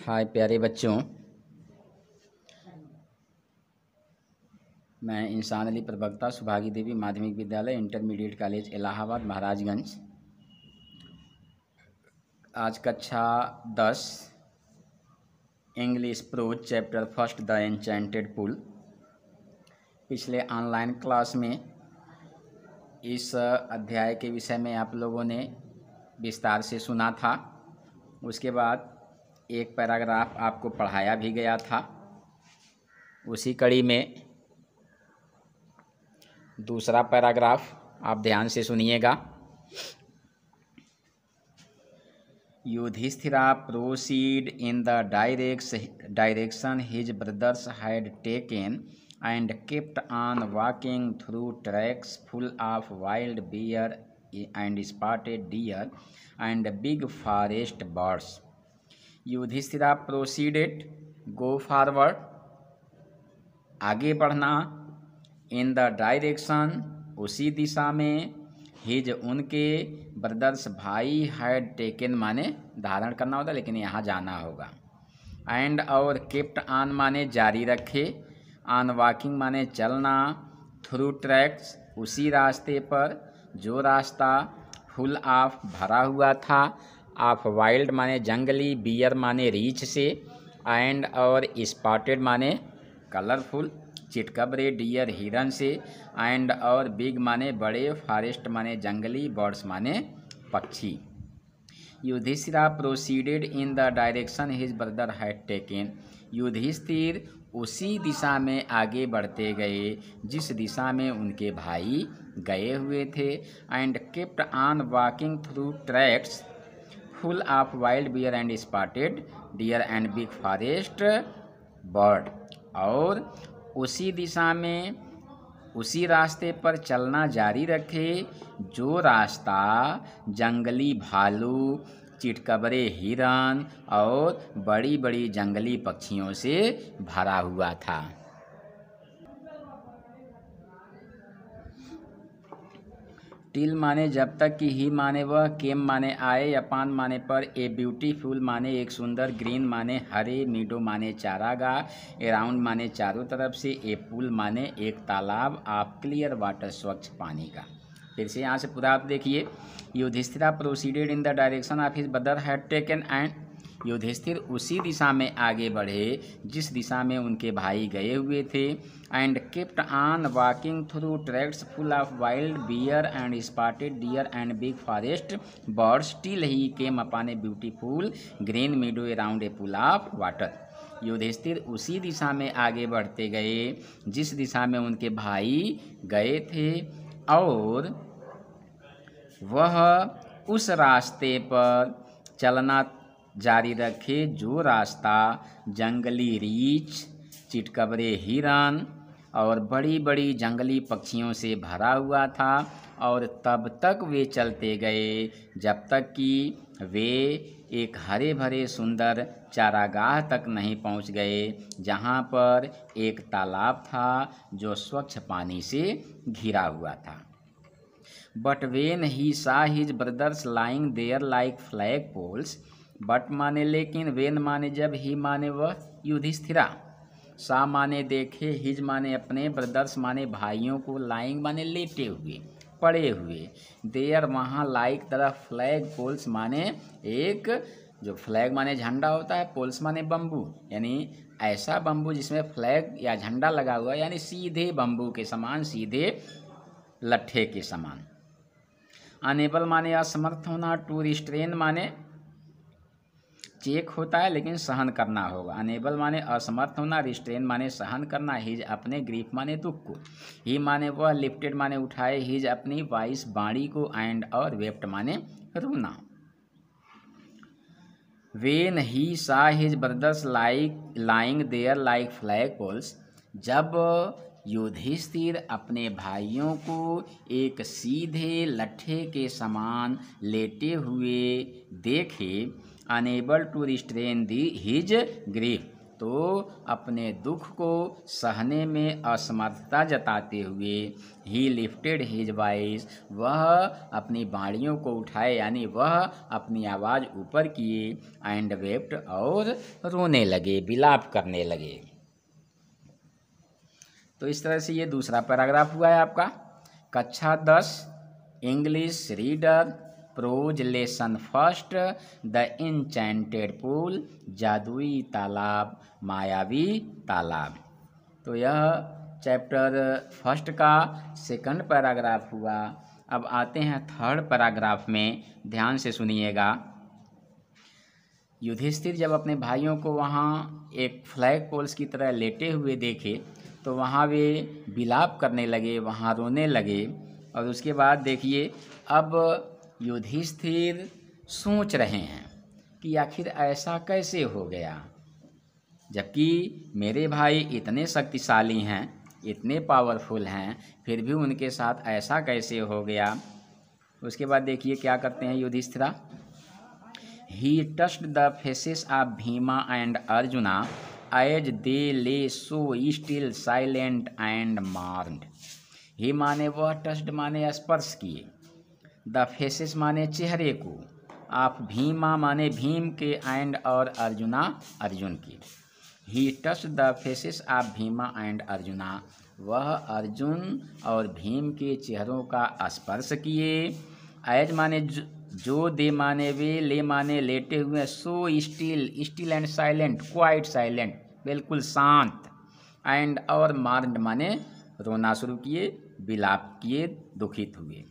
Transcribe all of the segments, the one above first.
हाय प्यारे बच्चों, मैं इंसान अली प्रवक्ता सुभागी देवी माध्यमिक विद्यालय इंटरमीडिएट कॉलेज इलाहाबाद महाराजगंज। आज कक्षा 10 English pros chapter first the enchanted pool. पिछले ऑनलाइन क्लास में इस अध्याय के विषय में आप लोगों ने विस्तार से सुना था। उसके बाद एक पैराग्राफ आपको पढ़ाया भी गया था। उसी कड़ी में दूसरा पैराग्राफ आप ध्यान से सुनिएगा। Yudhishthira proceed in the direction his brothers had taken and kept on walking through tracks full of wild bear and spotted deer and big forest birds. Yudhishthira proceeded, go forward, आगे बढ़ना, in the direction, उसी दिशा में, his उनके, brothers भाई, had taken माने धारण करना होता, लेकिन यहाँ जाना होगा, एंड और केप्ट ऑन माने जारी रखे, ऑन वॉकिंग माने चलना, थ्रू ट्रैक्स उसी रास्ते पर जो रास्ता, फुल ऑफ भरा हुआ था, ऑफ वाइल्ड माने जंगली, बियर माने रीछ से, एंड और स्पॉटेड माने कलरफुल, चितकबरे डियर हिरन से, एंड और बिग माने बड़े, फॉरेस्ट माने जंगली, बर्ड्स माने पक्षी। Yudhishthira proceeded in the direction his brother had taken. Yudhishthir उसी दिशा में आगे बढ़ते गए जिस दिशा में उनके भाई गए हुए थे, and kept on walking through tracks full of wild bear and spotted deer and big forest bird. और उसी दिशा में उसी रास्ते पर चलना जारी रखे जो रास्ता जंगली भालू, चितकबरे हिरन और बड़ी बड़ी जंगली पक्षियों से भरा हुआ था। टिल माने जब तक कि, ही माने वह, केम माने आए, अपान माने पर, ए ब्यूटीफुल माने एक सुंदर, ग्रीन माने हरे, मीडो माने चारागाह, अराउंड माने चारों तरफ से, ए पूल माने एक तालाब, ऑफ क्लियर वाटर स्वच्छ पानी का। फिर से यहाँ से पूरा आप देखिए। Yudhishthira proceeded in the direction of his brother had taken and, Yudhishthir उसी दिशा में आगे बढ़े जिस दिशा में उनके भाई गए हुए थे, and kept on walking through tracks full of wild bear and spotted deer and big forest birds till he came upon a beautiful green meadow around a pool of water. Yudhishthir उसी दिशा में आगे बढ़ते गए जिस दिशा में उनके भाई गए थे, और वह उस रास्ते पर चलना जारी रखे जो रास्ता जंगली रीछ, चितकबरे हिरन और बड़ी बड़ी जंगली पक्षियों से भरा हुआ था। और तब तक वे चलते गए जब तक कि वे एक हरे भरे सुंदर चारागाह तक नहीं पहुंच गए, जहां पर एक तालाब था जो स्वच्छ पानी से घिरा हुआ था। But when he saw his brothers lying there like flag poles, but माने लेकिन, वेन माने जब, ही माने वह, युधिष्ठिरा, सा माने देखे, हिज माने अपने, ब्रदर्स माने भाइयों को, लाइंग माने लेटे हुए, पड़े हुए, देयर वहाँ, लाइक तरह, फ्लैग पोल्स माने एक, जो फ्लैग माने झंडा होता है, पोल्स माने बम्बू, यानी ऐसा बम्बू जिसमें फ्लैग या झंडा लगा हुआ है, यानी सीधे बम्बू के समान, सीधे लट्ठे के समान। अनेबल माने असमर्थ होना, टू रिस्ट्रेन माने चेक होता है लेकिन सहन करना होगा। अनेबल माने असमर्थ होना, रिस्ट्रेन माने सहन करना, हिज अपने, ग्रीफ माने दुख को, ही माने वह, लिफ्टेड माने उठाए, हिज अपनी, वाइस बाणी को, एंड और वेप्ट माने रोना। When he saw his brothers lying there like flag poles, जब युधिष्ठिर अपने भाइयों को एक सीधे लट्ठे के समान लेटे हुए देखे, unable to restrain his grief, तो अपने दुख को सहने में असमर्थता जताते हुए ही लिफ्टेड हिज वॉइस, वह अपनी बाड़ियों को उठाए यानी वह अपनी आवाज़ ऊपर किए, एंड वेप्ट और रोने लगे, विलाप करने लगे। तो इस तरह से ये दूसरा पैराग्राफ हुआ है आपका। कक्षा 10 English reader prose lesson first, the enchanted pool, जादुई तालाब, मायावी तालाब। तो यह चैप्टर फर्स्ट का सेकंड पैराग्राफ हुआ। अब आते हैं थर्ड पैराग्राफ में, ध्यान से सुनिएगा। युधिष्ठिर जब अपने भाइयों को वहाँ एक फ्लैग पोल्स की तरह लेटे हुए देखे तो वहाँ वे विलाप करने लगे, वहाँ रोने लगे। और उसके बाद देखिए, अब युधिष्ठिर सोच रहे हैं कि आखिर ऐसा कैसे हो गया, जबकि मेरे भाई इतने शक्तिशाली हैं, इतने पावरफुल हैं, फिर भी उनके साथ ऐसा कैसे हो गया। उसके बाद देखिए क्या करते हैं Yudhishthira. He touched the faces of Bhima and Arjuna as they lay so still, silent and mourned. He माने वह, टच्ड माने स्पर्श किए, द फेसेस माने चेहरे को, आप भीमा माने भीम के, एंड और अर्जुना अर्जुन की। He touch the faces of Bhima and Arjuna, वह अर्जुन और भीम के चेहरों का स्पर्श किए। एज माने जो, दे माने वे, ले माने लेटे हुए, so still, still and silent, quite silent, बिल्कुल शांत, एंड और मार्ड माने रोना शुरू किए, विलाप किए, दुखित हुए।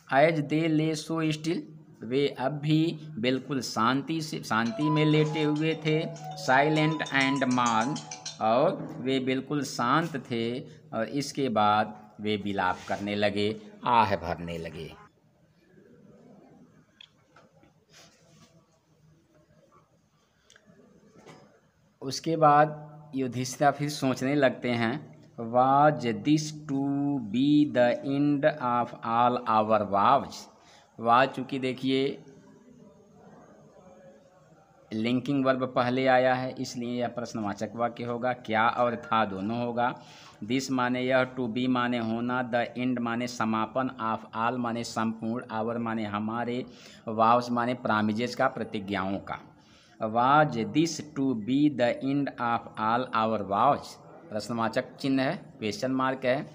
एज दे ले सो स्टिल, वे अब भी बिल्कुल शांति में लेटे हुए थे। साइलेंट एंड मार्ड, और वे बिल्कुल शांत थे। और इसके बाद वे विलाप करने लगे, आह भरने लगे। उसके बाद युधिष्ठिर फिर सोचने लगते हैं, was this to be the end of all our vows. Was चूँकि देखिए लिंकिंग वर्ब पहले आया है, इसलिए यह प्रश्नवाचक वाक्य होगा। क्या और था दोनों होगा। दिस माने यह, टू बी माने होना, द एंड माने समापन, ऑफ ऑल माने संपूर्ण, आवर माने हमारे, वाव्स माने प्रामिजेज का, प्रतिज्ञाओं का। Was this to be the end of all our vows, प्रश्नवाचक चिन्ह है, क्वेश्चन मार्क है।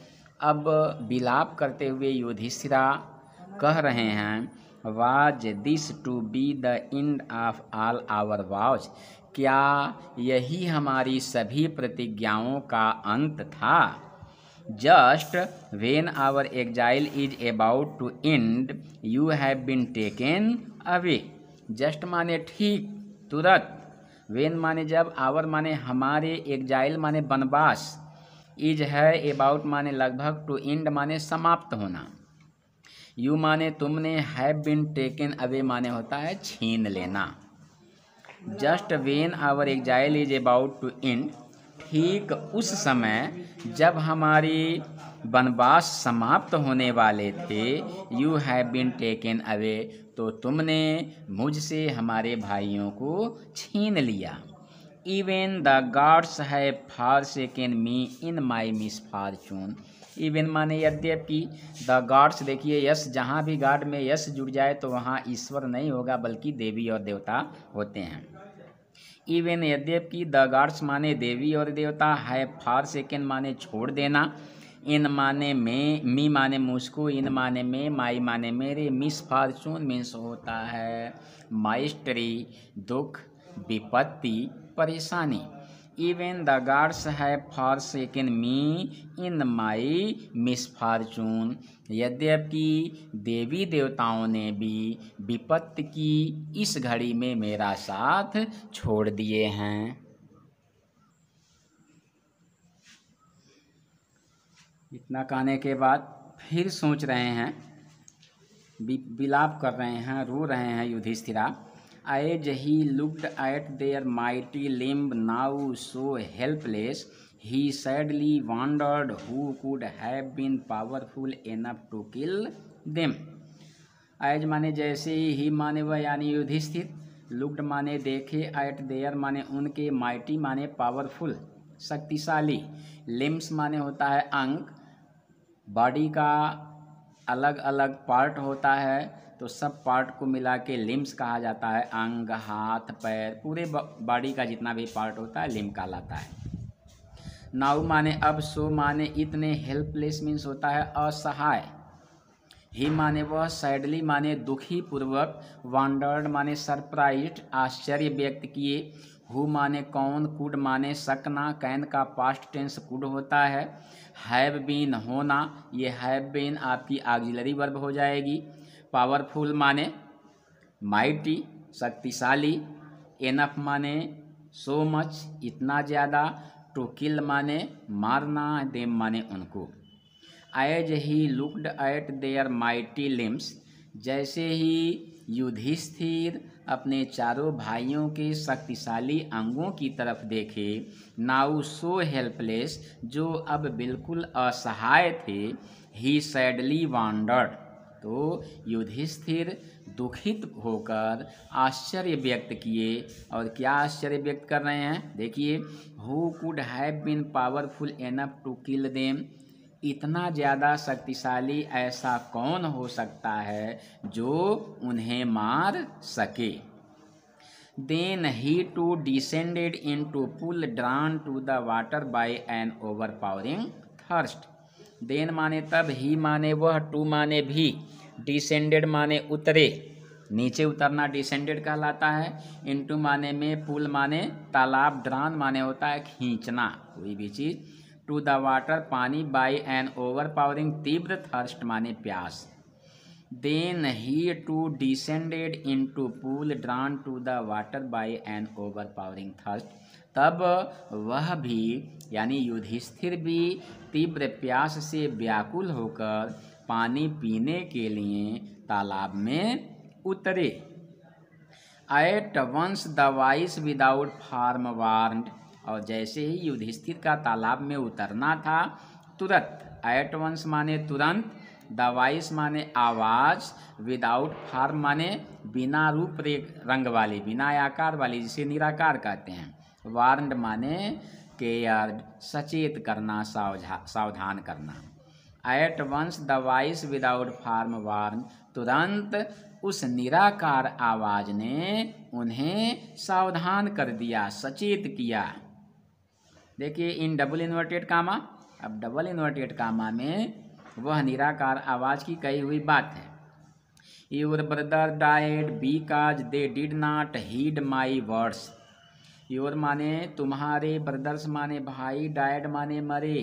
अब विलाप करते हुए युधिष्ठिरा कह रहे हैं, was this to be the end of all our vows, क्या यही हमारी सभी प्रतिज्ञाओं का अंत था। Just when our exile is about to end, you have been taken away. Just माने ठीक, तुरंत, वेन माने जब, आवर माने हमारे, एग्जाइल माने वनवास, इज है, अबाउट माने लगभग, टू एंड माने समाप्त होना, यू माने तुमने, हैव बीन टेकन अवे माने होता है छीन लेना। Just when our exile is about to end, ठीक उस समय जब हमारी वनवास समाप्त होने वाले थे, you have been taken away, तो तुमने मुझसे हमारे भाइयों को छीन लिया। Even the gods have forsaken me in my misfortune. Even माने यद्यपि, द गॉड्स देखिए यस, जहाँ भी गॉड में यस जुड़ जाए तो वहाँ ईश्वर नहीं होगा बल्कि देवी और देवता होते हैं। इवन यद्यपि, द गॉड्स माने देवी और देवता, हैव फॉरसेकन माने छोड़ देना, इन माने में, मी माने मुझको, इन माने में, माई माने मेरे, मिसफॉर्चून मीन्स होता है माइस्ट्री, दुख, विपत्ति, परेशानी। Even the gods have forsaken me in my misfortune, यद्यपि देवी देवताओं ने भी विपत्ति की इस घड़ी में मेरा साथ छोड़ दिए हैं। इतना कहने के बाद फिर सोच रहे हैं, विलाप कर रहे हैं, रो रहे हैं Yudhishthira. As he looked at their mighty limb now so helpless, he sadly wondered who could have been powerful enough to kill them. As माने जैसे, ही माने वह यानी युधिष्ठिर, लुक्ड माने देखे, एट देयर माने उनके, माइटी माने पावरफुल शक्तिशाली, लिम्स माने होता है अंग, बॉडी का अलग अलग पार्ट होता है तो सब पार्ट को मिला के लिम्स कहा जाता है, अंग, हाथ, पैर, पूरे बॉडी का जितना भी पार्ट होता है लिम्ब कहलाता है। नाउ माने अब, सो माने इतने, हेल्पलेस मीन्स होता है असहाय, ही माने वह, सैडली माने दुखी पूर्वक, वांडर्ड माने सरप्राइज्ड आश्चर्य व्यक्त किए, हु माने कौन, कुड माने सकना, कैन का पास्ट टेंस कुड होता है, हैव बीन होना, ये हैव बीन आपकी ऑक्सिलरी वर्ब हो जाएगी, पावरफुल माने माइटी शक्तिशाली, एनफ माने सो मच इतना ज़्यादा, टू किल माने मारना, देम माने उनको। As he looked at their mighty limbs, जैसे ही युधिष्ठिर अपने चारों भाइयों के शक्तिशाली अंगों की तरफ देखे, नाउ सो हेल्पलेस, जो अब बिल्कुल असहाय थे, ही सैडली वांडर्ड, तो युधिष्ठिर दुखित होकर आश्चर्य व्यक्त किए। और क्या आश्चर्य व्यक्त कर रहे हैं देखिए, who could have been powerful enough to kill them, इतना ज़्यादा शक्तिशाली ऐसा कौन हो सकता है जो उन्हें मार सके। Then he too descended into pool drawn to the water by an overpowering thirst, then माने तब, ही माने वह, टू माने भी, डिसेंडेड माने उतरे, नीचे उतरना डिसेंडेड कहलाता है, इनटू माने में, पुल माने तालाब, ड्रान माने होता है खींचना कोई भी चीज़, टू द वाटर पानी, बाय एन ओवरपावरिंग तीव्र, थर्स्ट माने प्यास। Then he too descended into pool drawn to the water by an overpowering thirst, तब वह भी यानी युधिष्ठिर भी तीव्र प्यास से व्याकुल होकर पानी पीने के लिए तालाब में उतरे। At once the voice without form warned, और जैसे ही युधिष्ठिर का तालाब में उतरना था तुरंत, एट वंस माने तुरंत, द वाइस माने आवाज़, विदाउट फार्म माने बिना रूप रंग वाली, बिना आकार वाली, जिसे निराकार कहते हैं, वार्न्ड माने केयर्ड सचेत करना, सावधान करना। At once the voice without form warn, तुरंत उस निराकार आवाज ने उन्हें सावधान कर दिया, सचेत किया। देखिए इन डबल इन्वर्टेड कामा, अब डबल इन्वर्टेड कामा में वह निराकार आवाज की कही हुई बात है। Your brother died because they did not heed my words, your माने तुम्हारे, ब्रदर्स माने भाई, डाइड माने मरे,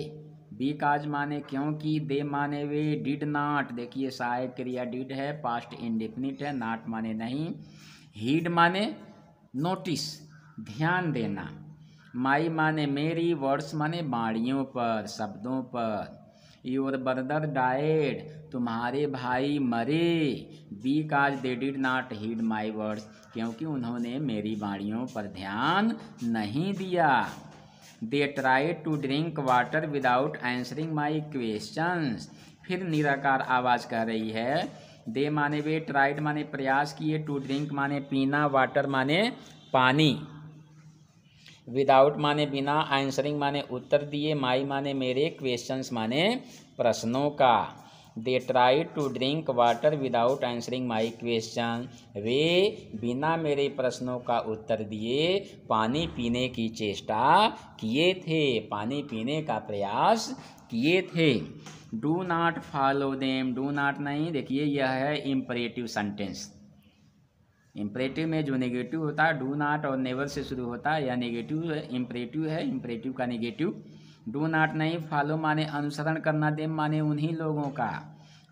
बिकॉज माने क्योंकि, दे माने वे, डिड नॉट देखिए सहायक क्रिया डिड है, पास्ट इंडेफिनिट है, नॉट माने नहीं, हीड माने नोटिस ध्यान देना, माई माने मेरी, वर्ड्स माने बाणियों पर, शब्दों पर। योर ब्रदर डाइड तुम्हारे भाई मरे, because they did not heed my words क्योंकि उन्होंने मेरी बाणियों पर ध्यान नहीं दिया। They tried to drink water without answering my questions, फिर निराकार आवाज़ कह रही है, दे माने वे, ट्राइड माने प्रयास किए, टू ड्रिंक माने पीना, वाटर माने पानी, विदाउट माने बिना, आंसरिंग माने उत्तर दिए, माई माने मेरे, क्वेश्चंस माने प्रश्नों का। They try to drink water without answering my question, वे बिना मेरे प्रश्नों का उत्तर दिए पानी पीने की चेष्टा किए थे, पानी पीने का प्रयास किए थे। Do not follow them, do not नहीं, देखिए यह है इम्परेटिव सेंटेंस। इम्परेटिव में जो नेगेटिव होता है डू नॉट और नेवर से शुरू होता है, या नेगेटिव इम्परेटिव है, इम्परेटिव का नेगेटिव। डू नॉट नहीं, फॉलो माने अनुसरण करना, देम माने उन्हीं लोगों का।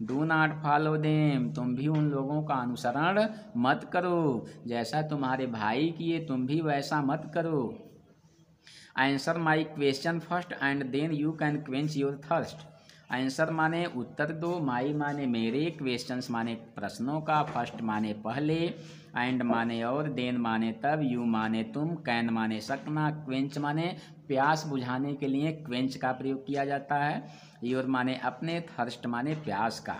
डू नॉट फॉलो देम, तुम भी उन लोगों का अनुसरण मत करो, जैसा तुम्हारे भाई किए तुम भी वैसा मत करो। Answer my question first and then you can quench your thirst. Answer माने उत्तर दो, माई माने मेरे, क्वेश्चंस माने प्रश्नों का, फर्स्ट माने पहले, एंड माने और, देन माने तब, यू माने तुम, कैन माने सकना, क्वेंच माने प्यास बुझाने के लिए क्वेंच का प्रयोग किया जाता है, योर माने अपने, थर्स्ट माने प्यास का।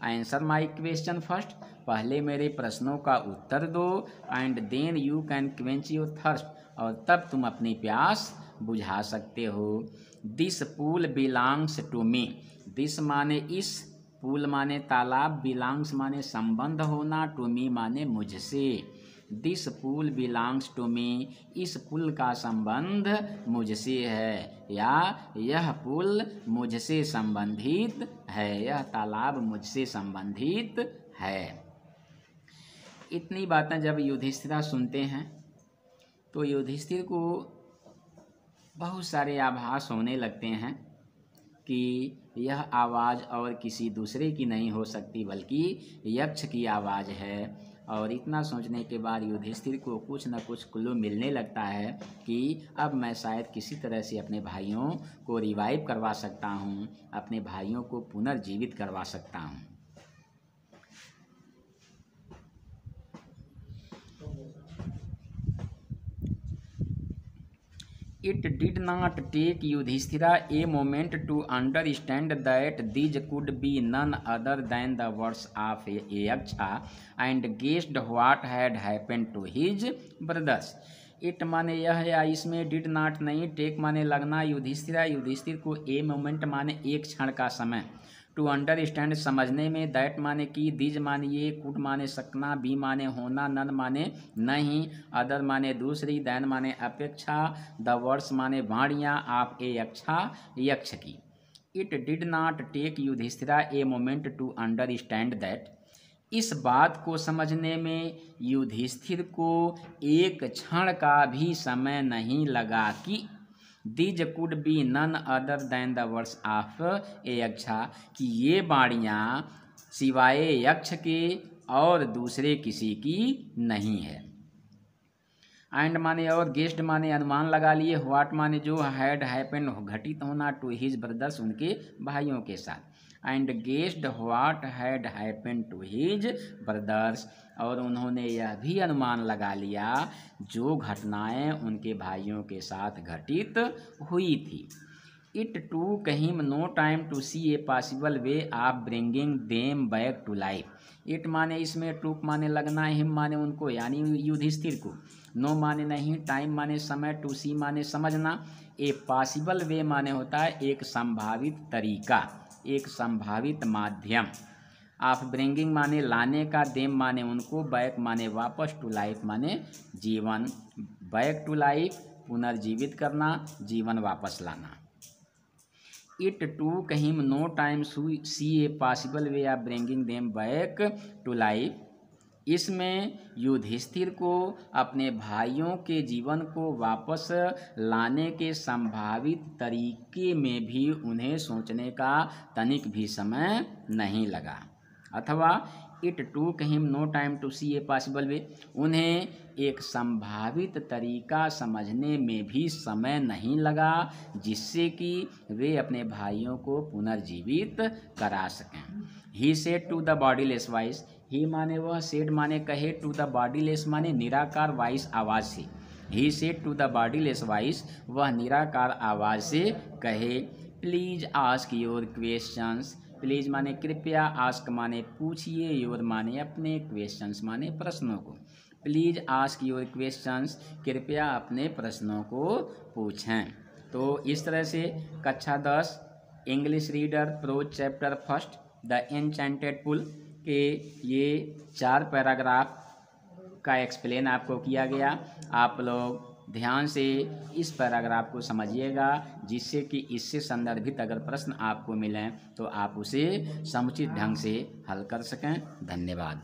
आंसर माई क्वेश्चन फर्स्ट, पहले मेरे प्रश्नों का उत्तर दो, and then you can quench your thirst, और तब तुम अपनी प्यास बुझा सकते हो। This pool belongs to me, this माने इस, पूल माने तालाब, बिलोंग्स माने संबंध होना, टू मी माने मुझसे। This pool belongs to me, इस पुल का संबंध मुझसे है, या यह पुल मुझसे संबंधित है, यह तालाब मुझसे संबंधित है। इतनी बातें जब युधिष्ठिर सुनते हैं तो युधिष्ठिर को बहुत सारे आभास होने लगते हैं कि यह आवाज़ और किसी दूसरे की नहीं हो सकती बल्कि यक्ष की आवाज़ है। और इतना सोचने के बाद युधिष्ठिर को कुछ न कुछ क्लू मिलने लगता है कि अब मैं शायद किसी तरह से अपने भाइयों को रिवाइव करवा सकता हूँ, अपने भाइयों को पुनर्जीवित करवा सकता हूँ। It did not take Yudhishthira a moment to understand that these could be none other than the words of Yaksha, and guessed what had happened to his brothers. It माने यह या इसमें, डिड नॉट नहीं, take माने लगना, युधिष्ठिर को a moment माने एक क्षण का समय, टू अंडरस्टैंड समझने में, दैट माने कि, दीज माने ये, कुड माने सकना, बी माने होना, नन माने नहीं, अदर माने दूसरी, दैन माने अपेक्षा, द वर्ड्स माने वाणियाँ, आप ए यक्षा, यक्ष की। It did not take Yudhishthira a moment to understand that, इस बात को समझने में युधिष्ठिर को एक क्षण का भी समय नहीं लगा कि these could be none other than the words of a Yaksha, कि ये वाणियाँ सिवाय यक्ष के और दूसरे किसी की नहीं है। एंड माने और, गेस्ट माने अनुमान लगा लिए, व्हाट माने जो, हैड हैपन घटित होना, टू हिज ब्रदर्स उनके भाइयों के साथ, and guessed what had happen to his brothers, और उन्होंने यह भी अनुमान लगा लिया जो घटनाएं उनके भाइयों के साथ घटित हुई थी। It took him no time to see a possible way of bringing them back to life. It माने इसमें, टूक माने लगना, हिम माने उनको यानी युधिष्ठिर को, नो माने नहीं, टाइम माने समय, टू सी माने समझना, ए पॉसिबल वे माने होता है एक संभावित तरीका, एक संभावित माध्यम, ऑफ ब्रिंगिंग माने लाने का, देम माने उनको, बैक माने वापस, टू लाइफ माने जीवन, बैक टू लाइफ पुनर्जीवित करना, जीवन वापस लाना। It took him no time see a possible way of bringing them back to life, इसमें युधिष्ठिर को अपने भाइयों के जीवन को वापस लाने के संभावित तरीके में भी उन्हें सोचने का तनिक भी समय नहीं लगा। अथवा it took him no time to see a possible way, उन्हें एक संभावित तरीका समझने में भी समय नहीं लगा जिससे कि वे अपने भाइयों को पुनर्जीवित करा सकें। He said to the bodiless voice, he माने वह, सेड माने कहे, टू द बॉडीलेस माने निराकार वॉइस आवाज़ से, he said to the bodiless voice वह निराकार आवाज़ से कहे, please ask your questions, please माने कृपया, आस्क माने पूछिए, योर माने अपने, क्वेश्चंस माने प्रश्नों को, प्लीज आस्क योर क्वेश्चंस कृपया अपने प्रश्नों को पूछें। तो इस तरह से कक्षा 10 English reader prose chapter first the enchanted pool के ये 4 पैराग्राफ का एक्सप्लेन आपको किया गया। आप लोग ध्यान से इस पैराग्राफ को समझिएगा जिससे कि इससे संदर्भित अगर प्रश्न आपको मिलें तो आप उसे समुचित ढंग से हल कर सकें। धन्यवाद।